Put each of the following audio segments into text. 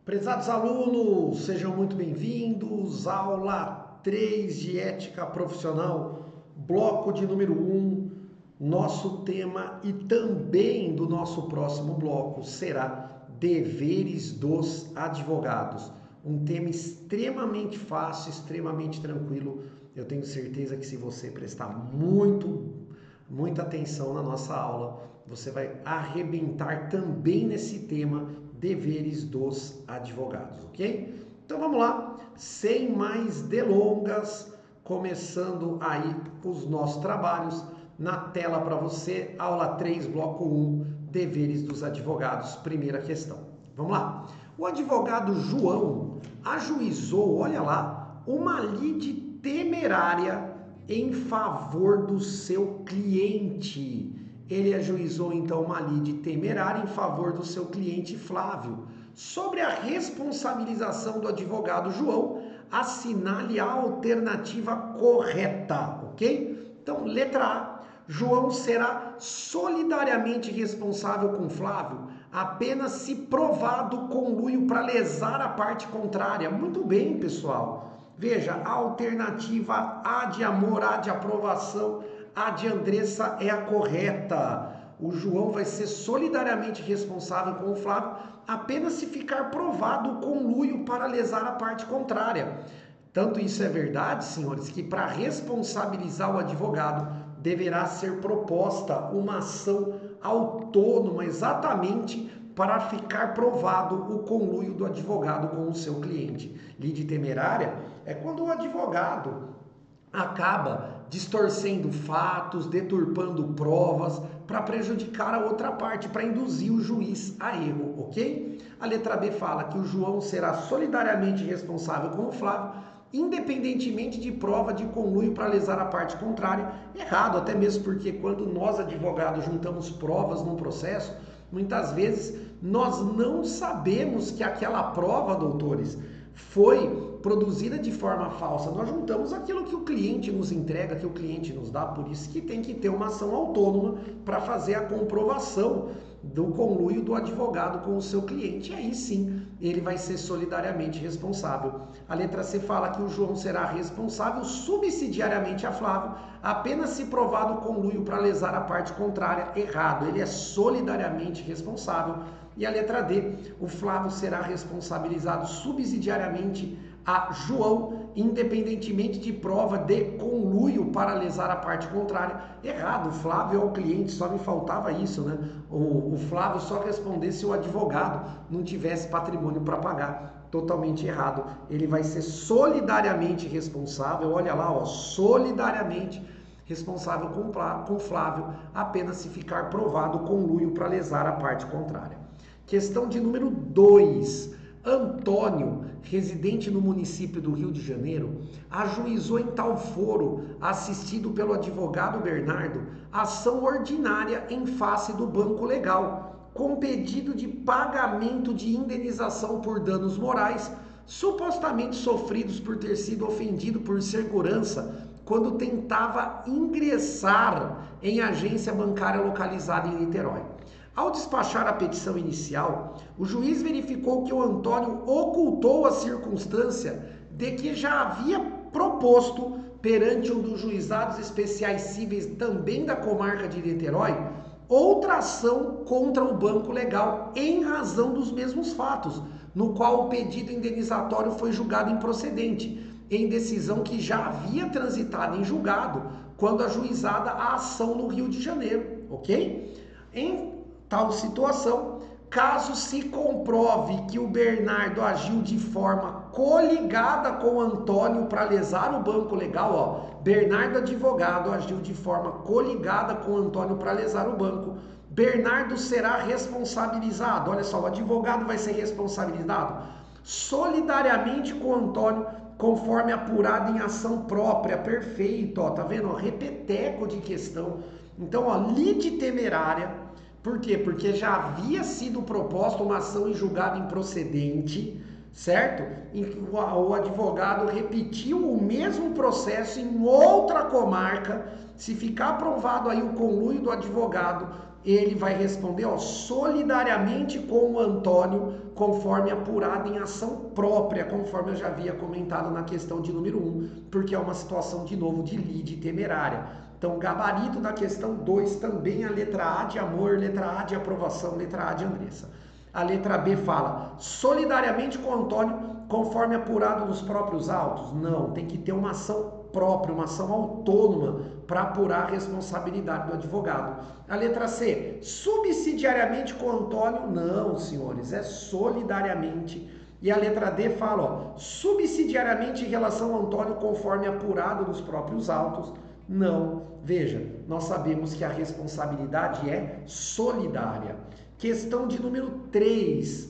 Prezados alunos, sejam muito bem-vindos. Aula 3 de Ética Profissional, bloco de número 1. Nosso tema e também do nosso próximo bloco será deveres dos advogados. Um tema extremamente fácil, extremamente tranquilo. Eu tenho certeza que se você prestar muita atenção na nossa aula, você vai arrebentar também nesse tema, deveres dos advogados, ok? Então vamos lá, sem mais delongas, começando aí os nossos trabalhos. Na tela para você, aula 3, bloco 1, deveres dos advogados, primeira questão. Vamos lá. O advogado João ajuizou, olha lá, uma lide temerária em favor do seu cliente. Ele ajuizou então uma lide temerária em favor do seu cliente Flávio. Sobre a responsabilização do advogado João, assinale a alternativa correta, ok? Então, letra A, João será solidariamente responsável com Flávio apenas se provado conluio para lesar a parte contrária. Muito bem, pessoal. Veja, a alternativa A de amor, A de aprovação, a de Andressa é a correta. O João vai ser solidariamente responsável com o Flávio apenas se ficar provado o conluio para lesar a parte contrária. Tanto isso é verdade, senhores, que para responsabilizar o advogado deverá ser proposta uma ação autônoma exatamente para ficar provado o conluio do advogado com o seu cliente. Lide temerária é quando o advogado acaba distorcendo fatos, deturpando provas para prejudicar a outra parte, para induzir o juiz a erro, ok? A letra B fala que o João será solidariamente responsável com o Flávio, independentemente de prova de conluio para lesar a parte contrária. Errado, até mesmo porque quando nós advogados juntamos provas num processo, muitas vezes nós não sabemos que aquela prova, doutores, foi produzida de forma falsa. Nós juntamos aquilo que o cliente nos entrega, que o cliente nos dá, por isso que tem que ter uma ação autônoma para fazer a comprovação do conluio do advogado com o seu cliente. E aí sim, ele vai ser solidariamente responsável. A letra C fala que o João será responsável subsidiariamente a Flávio, apenas se provado o conluio para lesar a parte contrária. Errado, ele é solidariamente responsável. E a letra D, o Flávio será responsabilizado subsidiariamente a João, independentemente de prova de conluio para lesar a parte contrária. Errado, o Flávio é o cliente, só me faltava isso, né? O Flávio só responder se o advogado não tivesse patrimônio para pagar. Totalmente errado. Ele vai ser solidariamente responsável, olha lá, ó, solidariamente responsável com Flávio, apenas se ficar provado o conluio para lesar a parte contrária. Questão de número 2. Antônio, residente no município do Rio de Janeiro, ajuizou em tal foro, assistido pelo advogado Bernardo, ação ordinária em face do Banco Legal, com pedido de pagamento de indenização por danos morais, supostamente sofridos por ter sido ofendido por segurança quando tentava ingressar em agência bancária localizada em Niterói. Ao despachar a petição inicial, o juiz verificou que o Antônio ocultou a circunstância de que já havia proposto perante um dos juizados especiais cíveis também da comarca de Niterói outra ação contra o Banco Legal em razão dos mesmos fatos, no qual o pedido indenizatório foi julgado improcedente, em decisão que já havia transitado em julgado quando ajuizada a ação no Rio de Janeiro, ok? Em tal situação, caso se comprove que o Bernardo agiu de forma coligada com o Antônio para lesar o Banco Legal, ó, Bernardo advogado agiu de forma coligada com o Antônio para lesar o banco, Bernardo será responsabilizado, olha só, o advogado vai ser responsabilizado solidariamente com o Antônio, conforme apurado em ação própria. Perfeito, ó, tá vendo? Ó, repeteco de questão. Então, ó, lide temerária. Por quê? Porque já havia sido proposta uma ação em julgado improcedente, certo? O advogado repetiu o mesmo processo em outra comarca. Se ficar aprovado aí o conluio do advogado ele vai responder, ó, solidariamente com o Antônio, conforme apurado em ação própria, conforme eu já havia comentado na questão de número 1, porque é uma situação, de novo, de lide temerária. Então, gabarito da questão 2, também a letra A de amor, letra A de aprovação, letra A de Andressa. A letra B fala, solidariamente com o Antônio, conforme apurado nos próprios autos? Não, tem que ter uma ação própria, uma ação autônoma para apurar a responsabilidade do advogado. A letra C, subsidiariamente com o Antônio? Não, senhores, é solidariamente. E a letra D fala, ó, subsidiariamente em relação ao Antônio, conforme apurado nos próprios autos? Não. Veja, nós sabemos que a responsabilidade é solidária. Questão de número 3.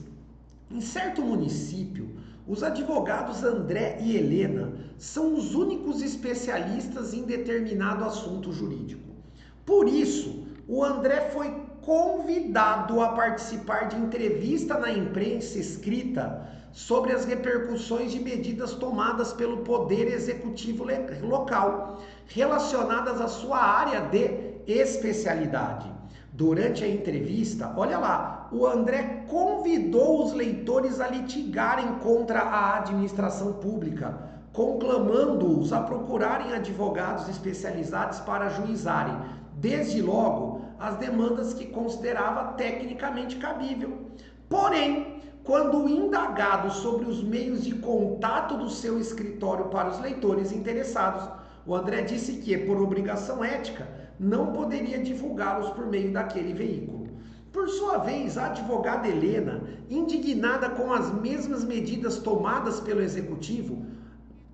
Em certo município, os advogados André e Helena são os únicos especialistas em determinado assunto jurídico. Por isso, o André foi convidado a participar de entrevista na imprensa escrita sobre as repercussões de medidas tomadas pelo Poder Executivo local, relacionadas à sua área de especialidade. Durante a entrevista, olha lá, o André convidou os leitores a litigarem contra a administração pública, conclamando-os a procurarem advogados especializados para ajuizarem, desde logo, as demandas que considerava tecnicamente cabível. Porém, quando indagado sobre os meios de contato do seu escritório para os leitores interessados, o André disse que, por obrigação ética, não poderia divulgá-los por meio daquele veículo. Por sua vez, a advogada Helena, indignada com as mesmas medidas tomadas pelo executivo,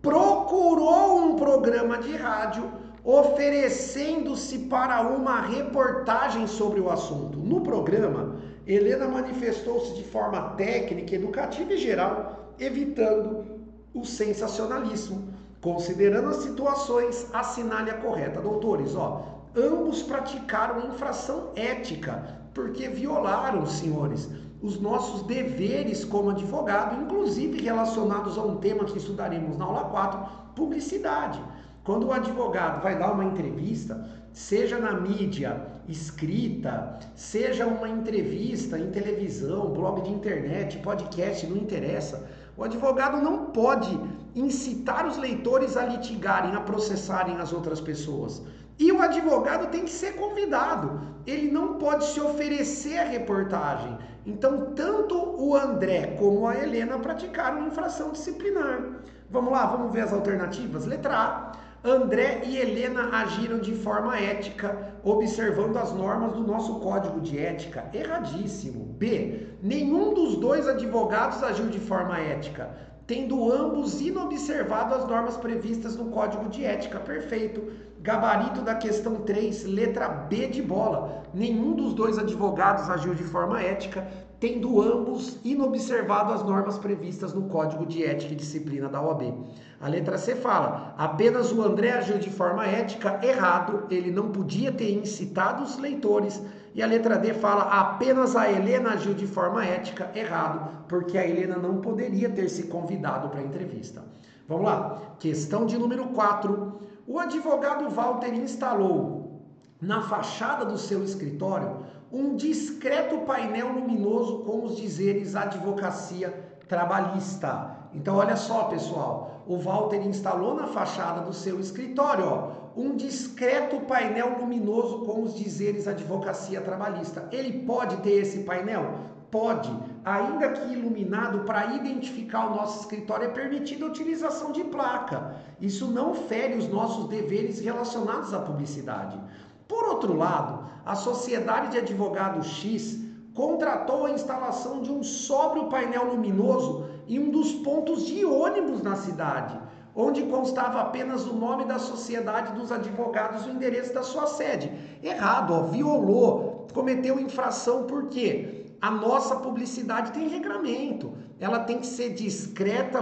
procurou um programa de rádio oferecendo-se para uma reportagem sobre o assunto. No programa, Helena manifestou-se de forma técnica, educativa e geral, evitando o sensacionalismo. Considerando as situações, assinale a correta. Doutores, ó, ambos praticaram infração ética, porque violaram, senhores, os nossos deveres como advogado, inclusive relacionados a um tema que estudaremos na aula 4, publicidade. Quando o advogado vai dar uma entrevista, seja na mídia escrita, seja uma entrevista em televisão, blog de internet, podcast, não interessa, o advogado não pode incitar os leitores a litigarem, a processarem as outras pessoas. E o advogado tem que ser convidado, ele não pode se oferecer a reportagem. Então, tanto o André como a Helena praticaram infração disciplinar. Vamos lá, vamos ver as alternativas? Letra A, André e Helena agiram de forma ética, observando as normas do nosso código de ética. Erradíssimo. B, nenhum dos dois advogados agiu de forma ética, tendo ambos inobservado as normas previstas no Código de Ética. Perfeito. Gabarito da questão 3, letra B de bola. Nenhum dos dois advogados agiu de forma ética, tendo ambos inobservado as normas previstas no Código de Ética e Disciplina da OAB. A letra C fala, apenas o André agiu de forma ética, errado, ele não podia ter incitado os leitores. E a letra D fala, apenas a Helena agiu de forma ética, errado, porque a Helena não poderia ter se convidado para a entrevista. Vamos lá, questão de número 4. O advogado Walter instalou na fachada do seu escritório um discreto painel luminoso com os dizeres advocacia trabalhista. Então, olha só, pessoal, o Walter instalou na fachada do seu escritório, ó, um discreto painel luminoso com os dizeres advocacia trabalhista. Ele pode ter esse painel? Pode, ainda que iluminado. Para identificar o nosso escritório é permitida a utilização de placa. Isso não fere os nossos deveres relacionados à publicidade. Por outro lado, a Sociedade de Advogados X contratou a instalação de um sóbrio painel luminoso em um dos pontos de ônibus na cidade, onde constava apenas o nome da Sociedade dos Advogados e o endereço da sua sede. Errado, ó, violou, cometeu infração. Por quê? A nossa publicidade tem regramento, ela tem que ser discreta,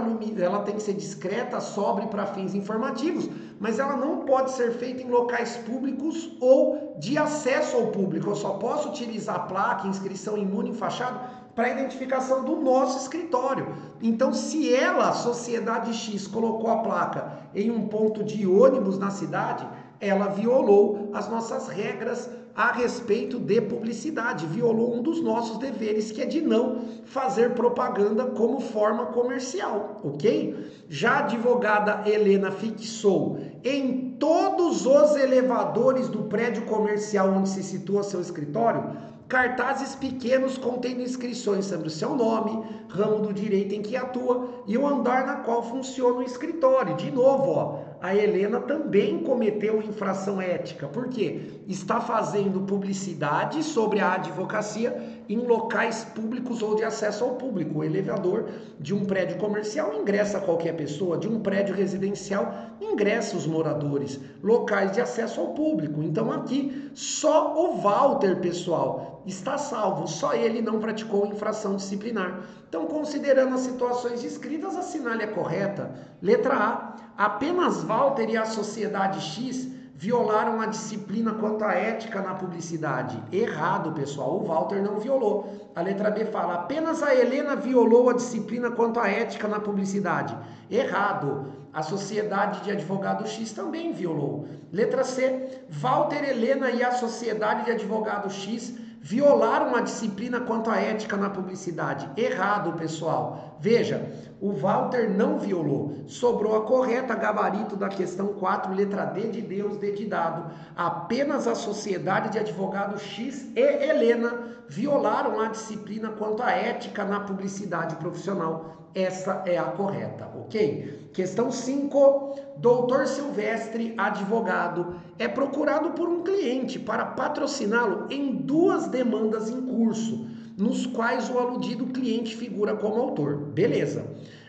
sóbria para fins informativos, mas ela não pode ser feita em locais públicos ou de acesso ao público. Eu só posso utilizar a placa, inscrição imune em fachada, para identificação do nosso escritório. Então, se ela, a Sociedade X, colocou a placa em um ponto de ônibus na cidade, ela violou as nossas regras a respeito de publicidade, violou um dos nossos deveres, que é de não fazer propaganda como forma comercial, ok? Já a advogada Helena fixou em todos os elevadores do prédio comercial onde se situa seu escritório cartazes pequenos contendo inscrições sobre o seu nome, ramo do direito em que atua e o andar na qual funciona o escritório. De novo, ó, a Helena também cometeu infração ética, porque está fazendo publicidade sobre a advocacia em locais públicos ou de acesso ao público. O elevador de um prédio comercial ingressa qualquer pessoa, de um prédio residencial ingressa os moradores, locais de acesso ao público. Então aqui só o Walter, pessoal, está salvo, só ele não praticou infração disciplinar. Então, considerando as situações descritas, assinale a correta. Letra A, apenas Walter e a sociedade X violaram a disciplina quanto à ética na publicidade. Errado, pessoal, o Walter não violou. A letra B fala, apenas a Helena violou a disciplina quanto à ética na publicidade. Errado. A sociedade de advogado X também violou. Letra C, Walter, Helena e a sociedade de advogado X violaram a disciplina quanto à ética na publicidade. Errado, pessoal. Veja, o Walter não violou. Sobrou a correta, gabarito da questão 4, letra D de Deus, D de dado. Apenas a sociedade de advogado X e Helena violaram a disciplina quanto à ética na publicidade profissional. Essa é a correta, ok? Questão 5. Doutor Silvestre, advogado, é procurado por um cliente para patrociná-lo em 2 demandas em curso, nos quais o aludido cliente figura como autor. Beleza.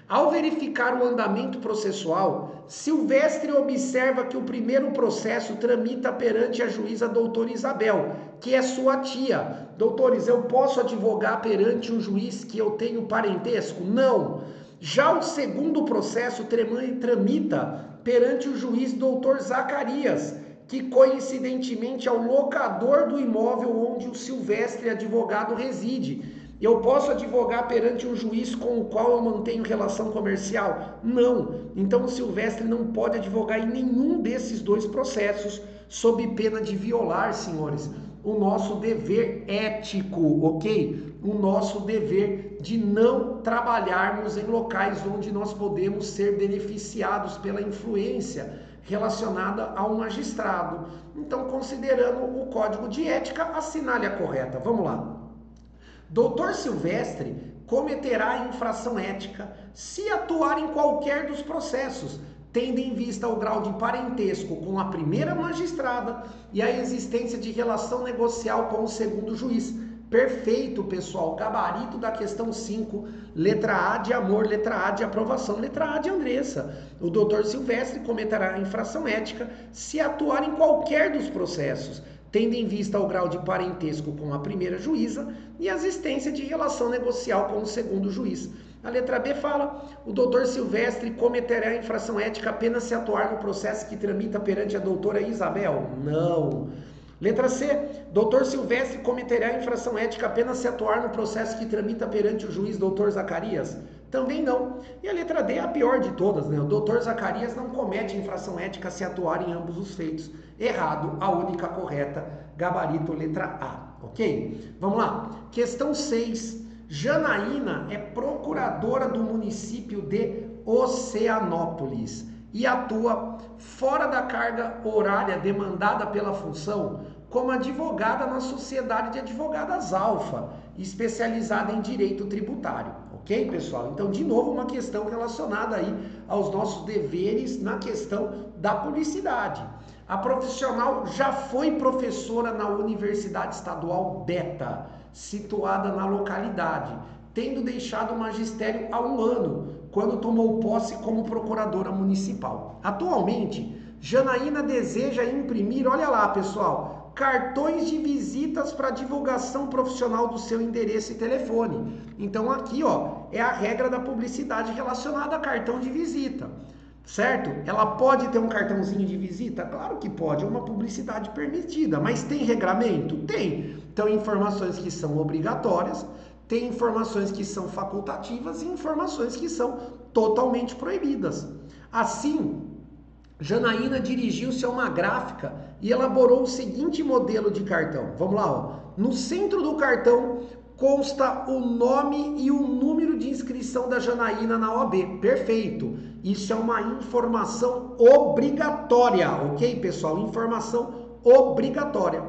Ao verificar o andamento processual, Silvestre observa que o primeiro processo tramita perante a juíza doutora Isabel, que é sua tia. Doutores, eu posso advogar perante um juiz que eu tenho parentesco? Não. Já o segundo processo tramita perante o juiz doutor Zacarias, que coincidentemente é o locador do imóvel onde o Silvestre advogado reside. Eu posso advogar perante um juiz com o qual eu mantenho relação comercial? Não. Então o Silvestre não pode advogar em nenhum desses 2 processos, sob pena de violar, senhores, o nosso dever ético, ok? O nosso dever de não trabalharmos em locais onde nós podemos ser beneficiados pela influência relacionada ao magistrado. Então, considerando o código de ética, assinale a correta. Vamos lá. Doutor Silvestre cometerá infração ética se atuar em qualquer dos processos, tendo em vista o grau de parentesco com a primeira magistrada e a existência de relação negocial com o segundo juiz. Perfeito, pessoal. Gabarito da questão 5, letra A de amor, letra A de aprovação, letra A de Andressa. O doutor Silvestre cometerá infração ética se atuar em qualquer dos processos, tendo em vista o grau de parentesco com a primeira juíza e a existência de relação negocial com o segundo juiz. A letra B fala, o doutor Silvestre cometerá infração ética apenas se atuar no processo que tramita perante a doutora Isabel? Não. Letra C, doutor Silvestre cometerá infração ética apenas se atuar no processo que tramita perante o juiz doutor Zacarias? Também não. E a letra D é a pior de todas, né? O doutor Zacarias não comete infração ética se atuar em ambos os feitos. Errado, a única correta, gabarito letra A, ok? Vamos lá. Questão 6. Janaína é procuradora do município de Oceanópolis e atua fora da carga horária demandada pela função como advogada na Sociedade de Advogadas Alfa, especializada em direito tributário. Ok, pessoal? Então, de novo, uma questão relacionada aí aos nossos deveres na questão da publicidade. A profissional já foi professora na Universidade Estadual Beta, situada na localidade, tendo deixado o magistério há 1 ano, quando tomou posse como procuradora municipal. Atualmente, Janaína deseja imprimir, olha lá, pessoal, cartões de visitas para divulgação profissional do seu endereço e telefone. Então aqui, ó, é a regra da publicidade relacionada a cartão de visita, certo? Ela pode ter um cartãozinho de visita? Claro que pode, é uma publicidade permitida, mas tem regramento? Tem. Então, informações que são obrigatórias, tem informações que são facultativas e informações que são totalmente proibidas. Assim, Janaína dirigiu-se a uma gráfica e elaborou o seguinte modelo de cartão. Vamos lá, ó. No centro do cartão consta o nome e o número de inscrição da Janaína na OAB. Perfeito. Isso é uma informação obrigatória, ok, pessoal? Informação obrigatória.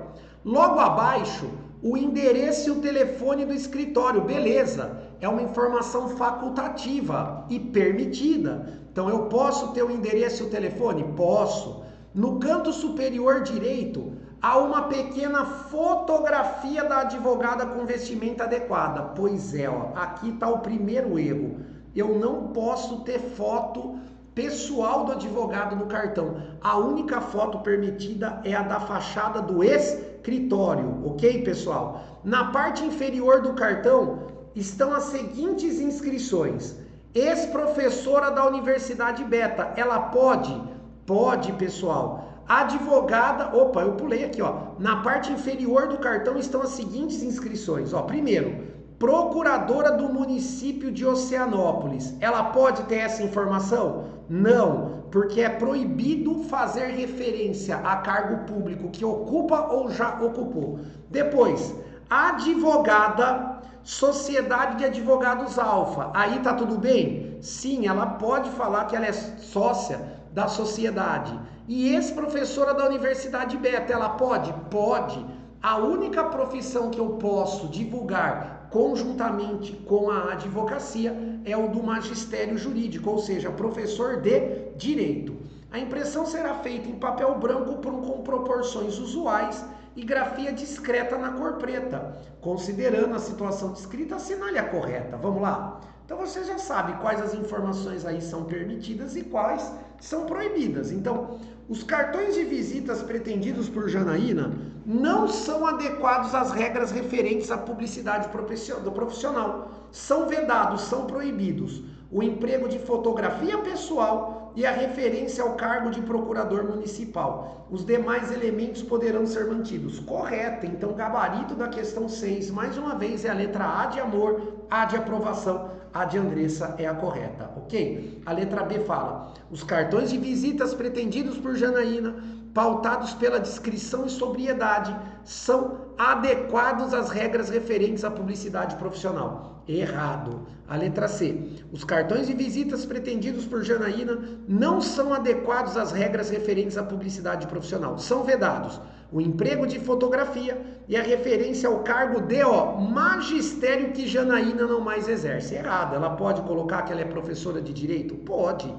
Logo abaixo, o endereço e o telefone do escritório. Beleza. É uma informação facultativa e permitida. Então, eu posso ter o endereço e o telefone? Posso. No canto superior direito, há uma pequena fotografia da advogada com vestimenta adequada. Pois é, ó, aqui está o primeiro erro. Eu não posso ter foto pessoal do advogado no cartão. A única foto permitida é a da fachada do escritório, ok, pessoal? Na parte inferior do cartão estão as seguintes inscrições. Ex-professora da Universidade Beta, ela pode? Pode, pessoal. Advogada, opa, eu pulei aqui, ó. Na parte inferior do cartão estão as seguintes inscrições, ó. Primeiro, procuradora do município de Oceanópolis. Ela pode ter essa informação? Não, porque é proibido fazer referência a cargo público que ocupa ou já ocupou. Depois, advogada, Sociedade de Advogados Alfa. Aí tá tudo bem? Sim, ela pode falar que ela é sócia da sociedade. E ex-professora da Universidade Beta, ela pode? Pode. A única profissão que eu posso divulgar conjuntamente com a advocacia é o do magistério jurídico, ou seja, professor de direito. A impressão será feita em papel branco com proporções usuais e grafia discreta na cor preta. Considerando a situação descrita, assinale a correta. Vamos lá? Então você já sabe quais as informações aí são permitidas e quais são proibidas. Então, os cartões de visitas pretendidos por Janaína não são adequados às regras referentes à publicidade profissional. São vedados, são proibidos o emprego de fotografia pessoal e a referência ao cargo de procurador municipal. Os demais elementos poderão ser mantidos. Correto. Então, gabarito da questão 6, mais uma vez, é a letra A de amor, A de aprovação, A de Andressa é a correta, ok? A letra B fala, os cartões de visitas pretendidos por Janaína, pautados pela discrição e sobriedade, são adequados às regras referentes à publicidade profissional. Errado. A letra C. Os cartões de visitas pretendidos por Janaína não são adequados às regras referentes à publicidade profissional. São vedados o emprego de fotografia e a referência ao cargo de magistério que Janaína não mais exerce. Errado. Ela pode colocar que ela é professora de direito? Pode.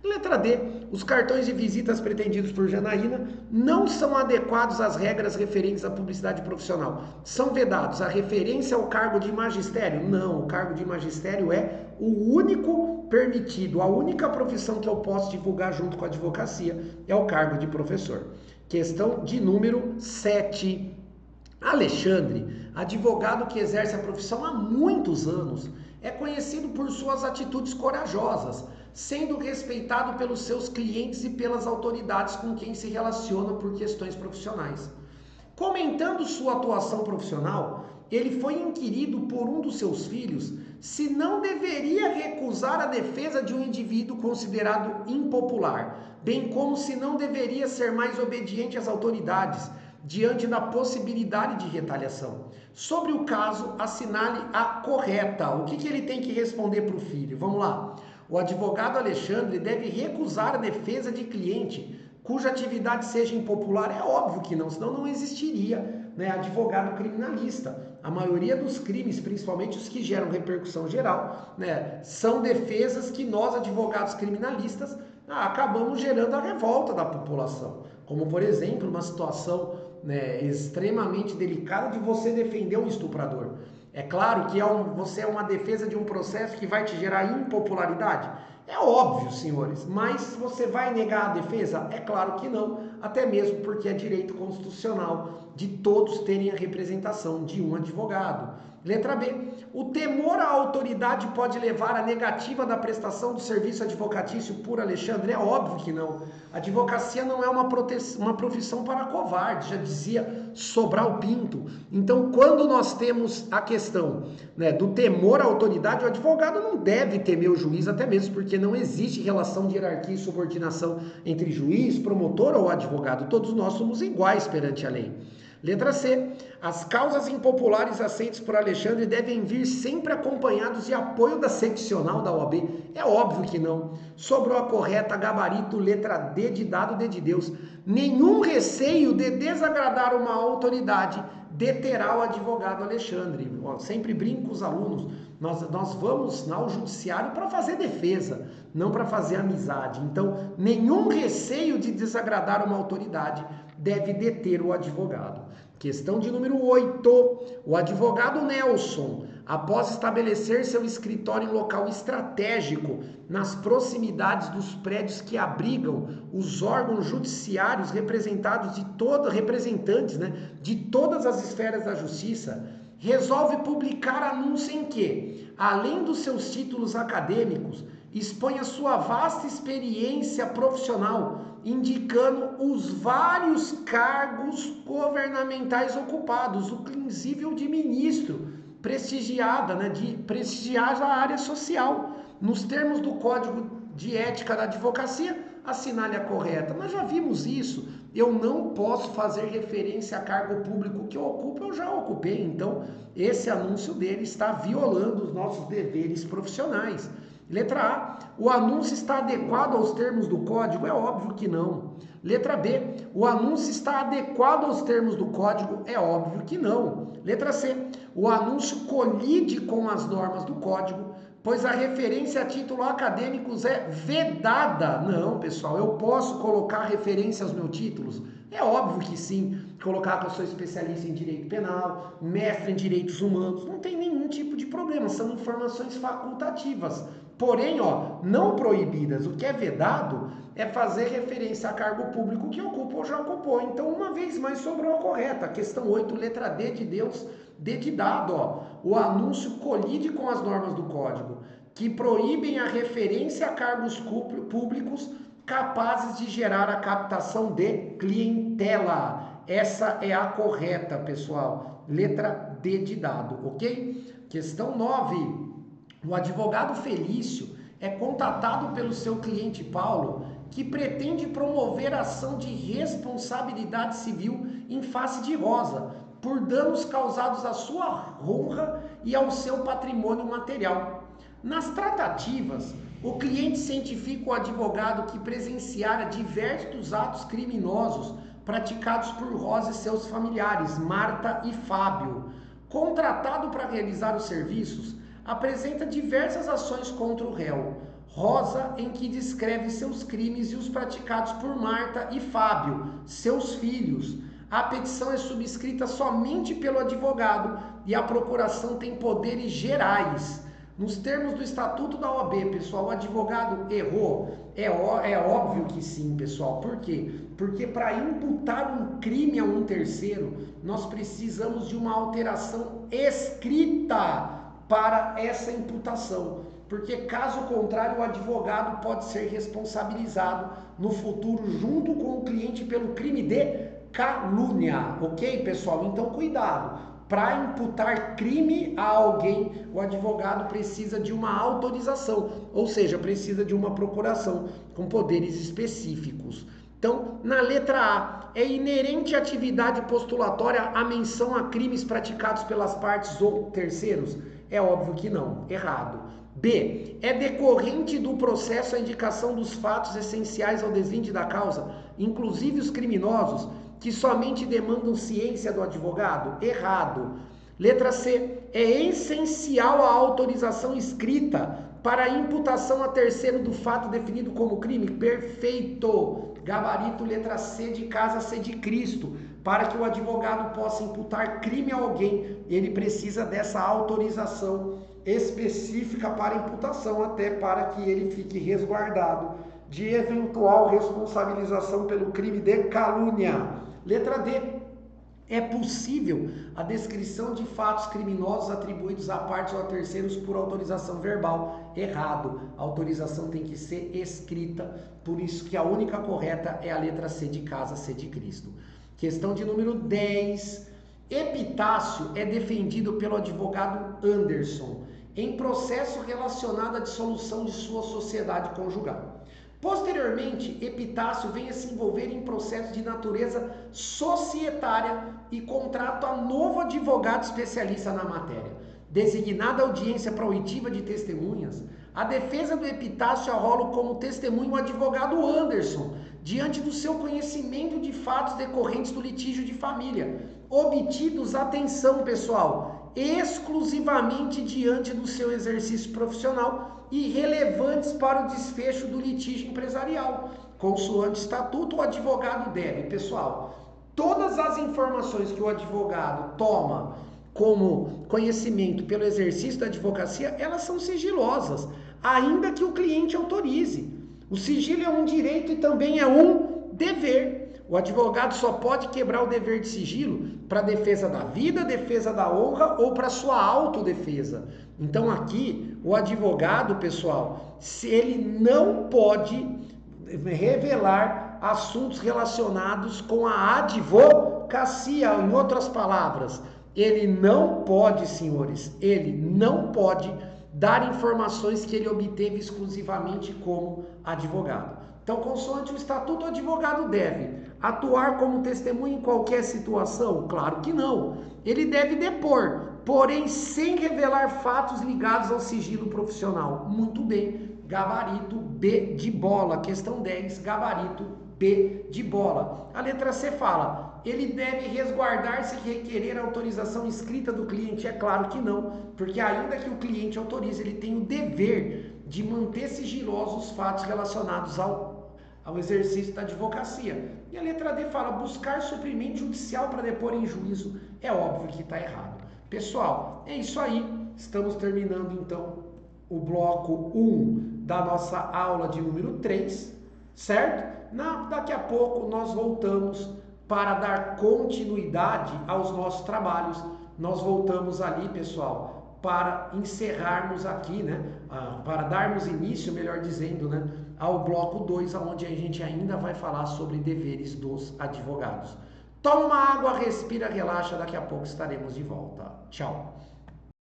Letra D. Os cartões de visitas pretendidos por Janaína não são adequados às regras referentes à publicidade profissional. São vedados a referência ao cargo de magistério? Não, o cargo de magistério é o único permitido, a única profissão que eu posso divulgar junto com a advocacia é o cargo de professor. Questão de número 7. Alexandre, advogado que exerce a profissão há muitos anos, é conhecido por suas atitudes corajosas, sendo respeitado pelos seus clientes e pelas autoridades com quem se relaciona por questões profissionais. Comentando sua atuação profissional, ele foi inquirido por um dos seus filhos se não deveria recusar a defesa de um indivíduo considerado impopular, bem como se não deveria ser mais obediente às autoridades, diante da possibilidade de retaliação. Sobre o caso, assinale a correta. O que ele tem que responder para o filho? Vamos lá. O advogado Alexandre deve recusar a defesa de cliente cuja atividade seja impopular? É óbvio que não, senão não existiria, né, advogado criminalista. A maioria dos crimes, principalmente os que geram repercussão geral, né, são defesas que nós, advogados criminalistas, acabamos gerando a revolta da população. Como, por exemplo, uma situação, né, extremamente delicada de você defender um estuprador. É claro que você é uma defesa de um processo que vai te gerar impopularidade? É óbvio, senhores, mas você vai negar a defesa? É claro que não, até mesmo porque é direito constitucional de todos terem a representação de um advogado. Letra B. O temor à autoridade pode levar à negativa da prestação do serviço advocatício por Alexandre? É óbvio que não. A advocacia não é uma profissão para covarde, já dizia Sobral Pinto. Então, quando nós temos a questão, né, do temor à autoridade, o advogado não deve temer o juiz, até mesmo porque não existe relação de hierarquia e subordinação entre juiz, promotor ou advogado. Todos nós somos iguais perante a lei. Letra C. As causas impopulares aceitas por Alexandre devem vir sempre acompanhados de apoio da seccional da OAB? É óbvio que não. Sobrou a correta, gabarito, letra D de dado, D de Deus. Nenhum receio de desagradar uma autoridade deterá o advogado Alexandre. Eu sempre brinco com os alunos, nós vamos ao judiciário para fazer defesa, não para fazer amizade. Então, nenhum receio de desagradar uma autoridade deve deter o advogado. Questão de número 8. O advogado Nelson, após estabelecer seu escritório em local estratégico, nas proximidades dos prédios que abrigam os órgãos judiciários representantes de todas as esferas da justiça, resolve publicar anúncio em que, além dos seus títulos acadêmicos, expõe a sua vasta experiência profissional, indicando os vários cargos governamentais ocupados, inclusive o de ministro, de prestigiar a área social. Nos termos do Código de Ética da Advocacia, assinale a correta. Nós já vimos isso. Eu não posso fazer referência a cargo público que eu ocupo, eu já ocupei. Então, esse anúncio dele está violando os nossos deveres profissionais. Letra A. O anúncio está adequado aos termos do código? É óbvio que não. Letra B. O anúncio está adequado aos termos do código? É óbvio que não. Letra C. O anúncio colide com as normas do código, pois a referência a títulos acadêmicos é vedada. Não, pessoal, eu posso colocar referência aos meus títulos? É óbvio que sim. Colocar que eu sou especialista em direito penal, mestre em direitos humanos, não tem nenhum tipo de problema, são informações facultativas. Porém, não proibidas. O que é vedado é fazer referência a cargo público que ocupa ou já ocupou. Então, uma vez mais, sobrou a correta. Questão 8, letra D de Deus, D de dado. O anúncio colide com as normas do código, que proíbem a referência a cargos públicos capazes de gerar a captação de clientela. Essa é a correta, pessoal. Letra D de dado, ok? Questão 9. O advogado Felício é contatado pelo seu cliente Paulo, que pretende promover ação de responsabilidade civil em face de Rosa, por danos causados à sua honra e ao seu patrimônio material. Nas tratativas, o cliente cientifica o advogado que presenciara diversos atos criminosos praticados por Rosa e seus familiares, Marta e Fábio. Contratado para realizar os serviços, apresenta diversas ações contra o réu. Rosa, em que descreve seus crimes e os praticados por Marta e Fábio, seus filhos. A petição é subscrita somente pelo advogado e a procuração tem poderes gerais. Nos termos do Estatuto da OAB, pessoal, o advogado errou? É óbvio que sim, pessoal. Por quê? Porque para imputar um crime a um terceiro, nós precisamos de uma alteração escrita para essa imputação, porque caso contrário o advogado pode ser responsabilizado no futuro junto com o cliente pelo crime de calúnia, ok, pessoal? Então cuidado, para imputar crime a alguém, o advogado precisa de uma autorização, ou seja, precisa de uma procuração com poderes específicos. Então, na letra A, é inerente à atividade postulatória a menção a crimes praticados pelas partes ou terceiros? É óbvio que não, errado. B. É decorrente do processo a indicação dos fatos essenciais ao desvinde da causa, inclusive os criminosos, que somente demandam ciência do advogado? Errado. Letra C. É essencial a autorização escrita para a imputação a terceiro do fato definido como crime? Perfeito. Gabarito letra C de casa, C de Cristo. Para que o advogado possa imputar crime a alguém, ele precisa dessa autorização específica para imputação, até para que ele fique resguardado de eventual responsabilização pelo crime de calúnia. Letra D. É possível a descrição de fatos criminosos atribuídos a partes ou a terceiros por autorização verbal. Errado. A autorização tem que ser escrita, por isso que a única correta é a letra C de casa, C de Cristo. Questão de número 10. Epitácio é defendido pelo advogado Anderson em processo relacionado à dissolução de sua sociedade conjugal. Posteriormente, Epitácio vem a se envolver em processo de natureza societária e contrata a novo advogado especialista na matéria. Designada audiência para oitiva de testemunhas, a defesa do Epitácio arrola como testemunho o advogado Anderson, diante do seu conhecimento de fatos decorrentes do litígio de família, obtidos, atenção pessoal, exclusivamente diante do seu exercício profissional e relevantes para o desfecho do litígio empresarial. Consoante estatuto, o advogado deve, pessoal, todas as informações que o advogado toma como conhecimento pelo exercício da advocacia, elas são sigilosas, ainda que o cliente autorize. O sigilo é um direito e também é um dever. O advogado só pode quebrar o dever de sigilo para defesa da vida, defesa da honra ou para sua autodefesa. Então aqui, o advogado, pessoal, se ele não pode revelar assuntos relacionados com a advocacia, em outras palavras, ele não pode, senhores, ele não pode dar informações que ele obteve exclusivamente como advogado. Então, consoante o estatuto, o advogado deve atuar como testemunha em qualquer situação? Claro que não. Ele deve depor, porém sem revelar fatos ligados ao sigilo profissional. Muito bem, gabarito B de bola. Questão 10, gabarito B de bola. A letra C fala, ele deve resguardar-se e requerer a autorização escrita do cliente? É claro que não, porque ainda que o cliente autorize, ele tem o dever de manter sigilosos os fatos relacionados ao exercício da advocacia. E a letra D fala, buscar suprimento judicial para depor em juízo. É óbvio que está errado. Pessoal, é isso aí. Estamos terminando então o bloco 1 da nossa aula de número 3, certo? Daqui a pouco nós voltamos para dar continuidade aos nossos trabalhos. Nós voltamos ali, pessoal, para encerrarmos aqui, né? Para darmos início, melhor dizendo, né? Ao bloco 2, onde a gente ainda vai falar sobre deveres dos advogados. Toma uma água, respira, relaxa, daqui a pouco estaremos de volta. Tchau!